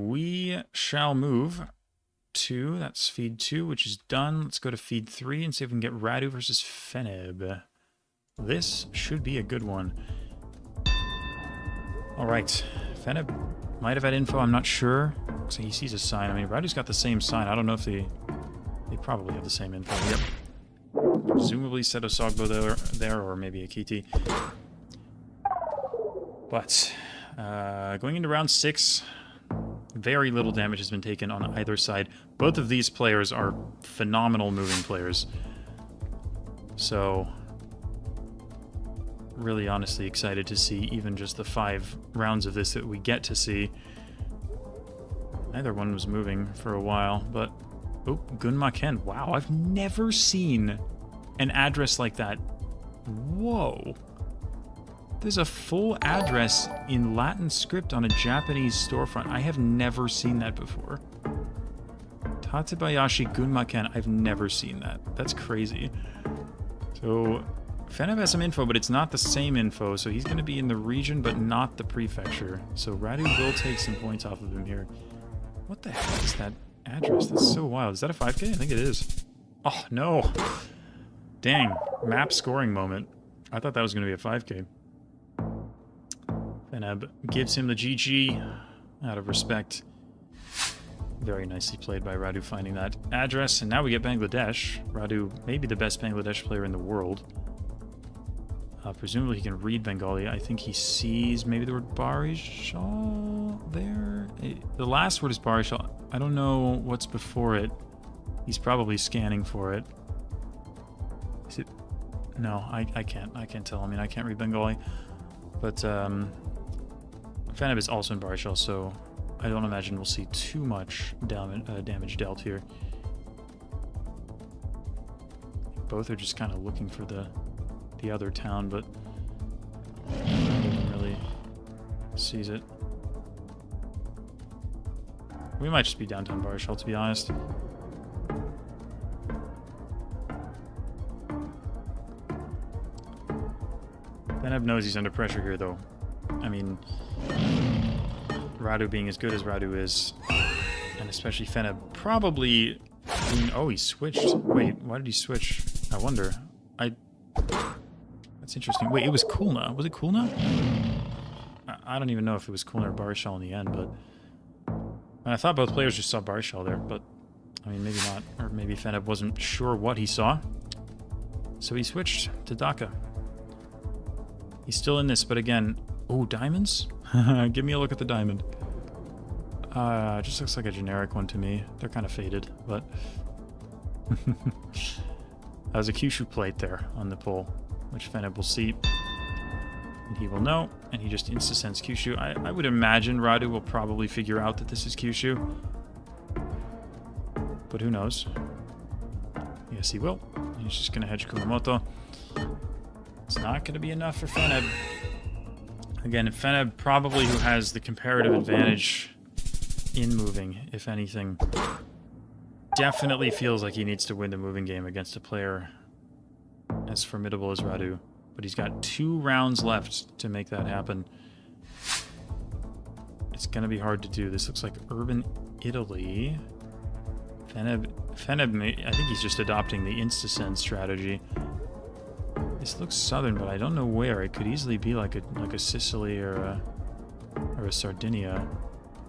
we shall move to, that's feed 2, which is done. Let's go to feed 3 and see if we can get Radu versus Feneb. This should be a good one. Alright, Feneb might have had info, I'm not sure. Looks like he sees a sign. I mean, Radu's got the same sign. I don't know if they probably have the same info. Yep. Presumably Setosogbo there, or maybe Akiti. But, going into round 6, very little damage has been taken on either side. Both of these players are phenomenal moving players. So, really honestly excited to see even just the 5 rounds of this that we get to see. Neither one was moving for a while, but... Oh, Gunma Ken. Wow, I've never seen an address like that. Whoa. There's a full address in Latin script on a Japanese storefront. I have never seen that before. Tatebayashi Gunma Ken. I've never seen that. That's crazy. So, Feneb has some info, but it's not the same info, so he's going to be in the region, but not the prefecture. So Radu will take some points off of him here. What the heck is that address? That's so wild. Is that a 5K? I think it is. Oh, no. Dang. Map scoring moment. I thought that was going to be a 5K. Feneb gives him the GG out of respect. Very nicely played by Radu finding that address. And now we get Bangladesh. Radu, maybe the best Bangladesh player in the world. Presumably he can read Bengali. I think he sees maybe the word Barishal there. The last word is Barishal. I don't know what's before it. He's probably scanning for it. Is it? No, I can't tell. I mean, I can't read Bengali. But Feneb is also in Barishal, so I don't imagine we'll see too much damage dealt here. Both are just kind of looking for the other town, but no one really sees it. We might just be downtown Barishal, to be honest. Feneb knows he's under pressure here, though. I mean, Radu being as good as Radu is, and especially Feneb probably... Oh, he switched. Wait, why did he switch? I wonder. That's interesting. Wait, it was Kulna. Was it Kulna? I don't even know if it was Kulna or Barishal in the end, but... I thought both players just saw Barishal there, but... I mean, maybe not. Or maybe Feneb wasn't sure what he saw. So he switched to Dhaka. He's still in this, but again... Oh, diamonds? Give me a look at the diamond. It just looks like a generic one to me. They're kind of faded, but... There's a Kyushu plate there on the pole, which Feneb will see. And he will know, and he just insta-sends Kyushu. I would imagine Radu will probably figure out that this is Kyushu. But who knows? Yes, he will. He's just going to hedge Kumamoto. It's not going to be enough for Feneb. Again, Feneb probably who has the comparative advantage in moving, if anything. Definitely feels like he needs to win the moving game against a player as formidable as Radu. But he's got 2 rounds left to make that happen. It's going to be hard to do. This looks like urban Italy. Feneb, I think he's just adopting the insta-send strategy. This looks southern, but I don't know where. It could easily be like a Sicily or a Sardinia.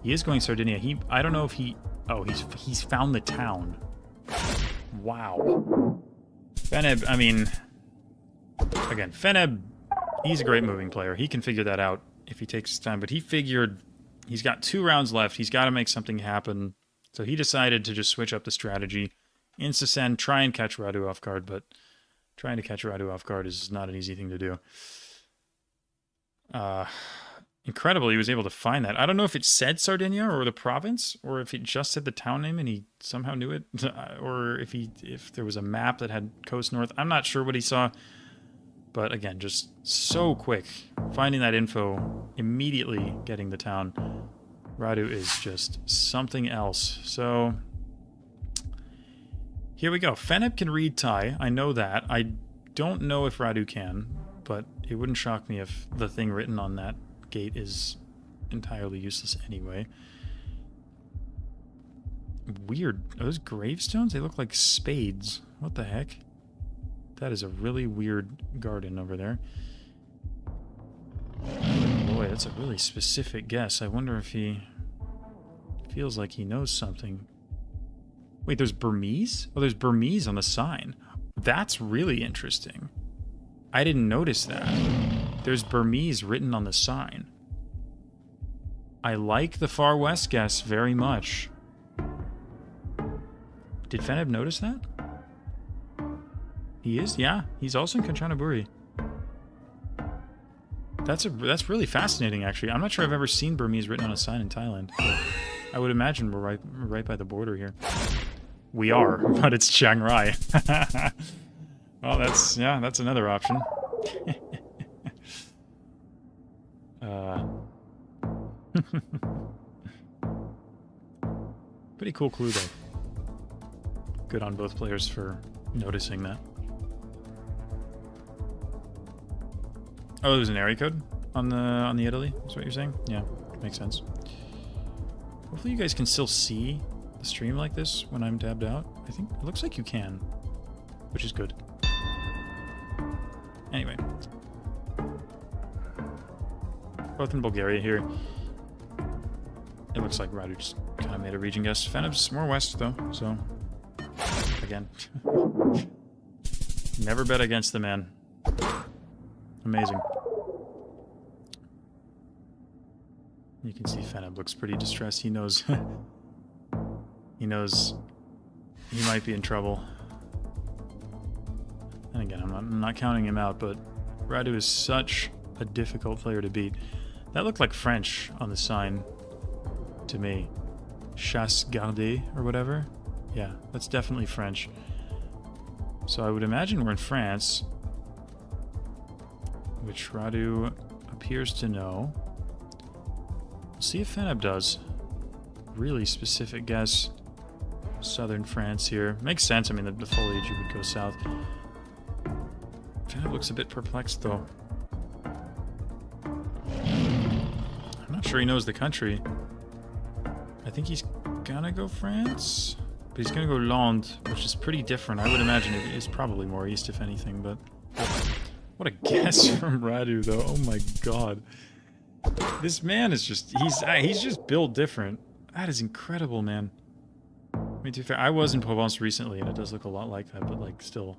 He is going Sardinia. I don't know if he... Oh, he's found the town. Wow. Feneb, I mean... Again, Feneb, he's a great moving player. He can figure that out if he takes his time. But he figured he's got 2 rounds left. He's got to make something happen. So he decided to just switch up the strategy. Insta-send, try and catch Radu off guard. But trying to catch Radu off guard is not an easy thing to do. Incredibly, he was able to find that. I don't know if it said Sardinia or the province, or if it just said the town name and he somehow knew it, or if there was a map that had coast north. I'm not sure what he saw, but again, just so quick. Finding that info, immediately getting the town. Radu is just something else. So, here we go. Feneb can read Thai. I know that. I don't know if Radu can, but it wouldn't shock me if the thing written on that gate is entirely useless anyway. weird. Are those gravestones? They look like spades. What the heck? That is a really weird garden over there. Boy, that's a really specific guess. I wonder if he feels like he knows something. Wait, there's Burmese? Oh, there's Burmese on the sign. That's really interesting. I didn't notice that. There's Burmese written on the sign. I like the Far West guess very much. Did Feneb notice that? He is? Yeah, he's also in Kanchanaburi. That's really fascinating, actually. I'm not sure I've ever seen Burmese written on a sign in Thailand. I would imagine we're right by the border here. We are, but it's Chiang Rai. Well, that's another option. Pretty cool clue, though. Good on both players for noticing that. Oh, there's an area code on the Italy. Is what you're saying? Yeah, makes sense. Hopefully, you guys can still see the stream like this when I'm tabbed out. I think it looks like you can, which is good. Anyway, both in Bulgaria here. It looks like Radu just kind of made a region guess. Feneb's more west though, so again, never bet against the man. Amazing. You can see Feneb looks pretty distressed. He knows he knows he might be in trouble. And again, I'm not counting him out, but Radu is such a difficult player to beat. That looked like French on the sign to me. Chasse gardée or whatever. Yeah, that's definitely French. So I would imagine we're in France, which Radu appears to know. We'll see if Feneb does. Really specific guess. Southern France here. Makes sense. I mean, the foliage would go south. Feneb looks a bit perplexed, though. I'm not sure he knows the country. I think he's gonna go France, but he's gonna go Lond, which is pretty different. I would imagine it is probably more east, if anything, but... What a guess from Radu, though. Oh my god. This man is just... He's just built different. That is incredible, man. I mean, to be fair, I was in Provence recently, and it does look a lot like that, but, like, still...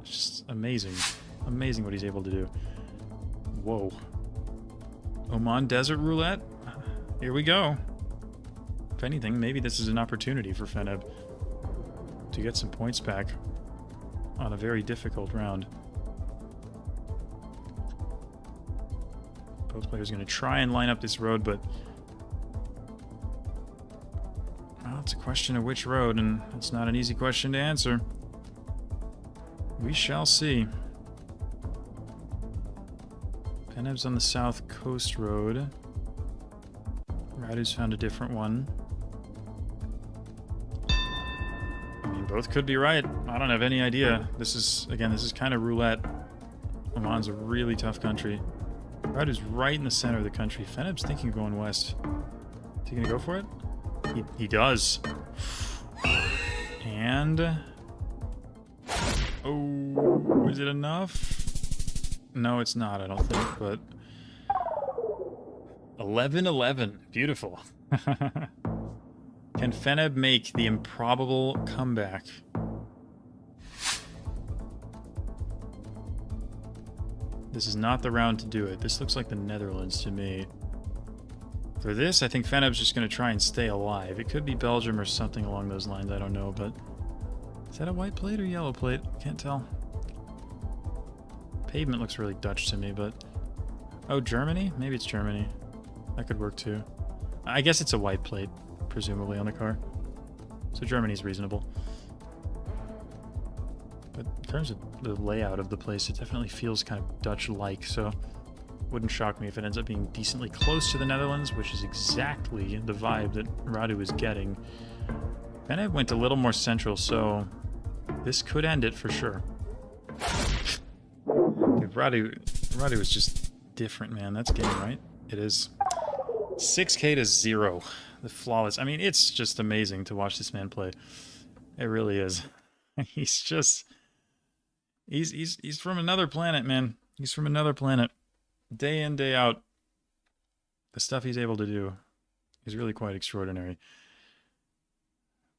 It's just amazing. Amazing what he's able to do. Whoa. Oman Desert Roulette? Here we go. If anything, maybe this is an opportunity for Feneb to get some points back on a very difficult round. Both players are going to try and line up this road, but... Well, it's a question of which road, and it's not an easy question to answer. We shall see. Feneb's on the South Coast Road. Radu's found a different one. I mean, both could be right. I don't have any idea. This is kind of roulette. Oman's a really tough country. Radu's right in the center of the country. Feneb's thinking of going west. Is he gonna go for it? He does. And... Oh, is it enough? No, it's not, I don't think, but... 11-11. Beautiful. Can Feneb make the improbable comeback? This is not the round to do it. This looks like the Netherlands to me. For this, I think Feneb's just going to try and stay alive. It could be Belgium or something along those lines, I don't know, but... Is that a white plate or yellow plate? Can't tell. Pavement looks really Dutch to me, but... Oh, Germany? Maybe it's Germany. That could work too. I guess it's a white plate, presumably, on the car. So Germany's reasonable. But in terms of the layout of the place, it definitely feels kind of Dutch-like, so... Wouldn't shock me if it ends up being decently close to the Netherlands, which is exactly the vibe that Radu is getting. Feneb went a little more central, so this could end it for sure. Dude, Radu is just different, man. That's game, right? It is. 6K to 0. The flawless. I mean, it's just amazing to watch this man play. It really is. He's just... He's from another planet, man. He's from another planet. Day in, day out. The stuff he's able to do is really quite extraordinary.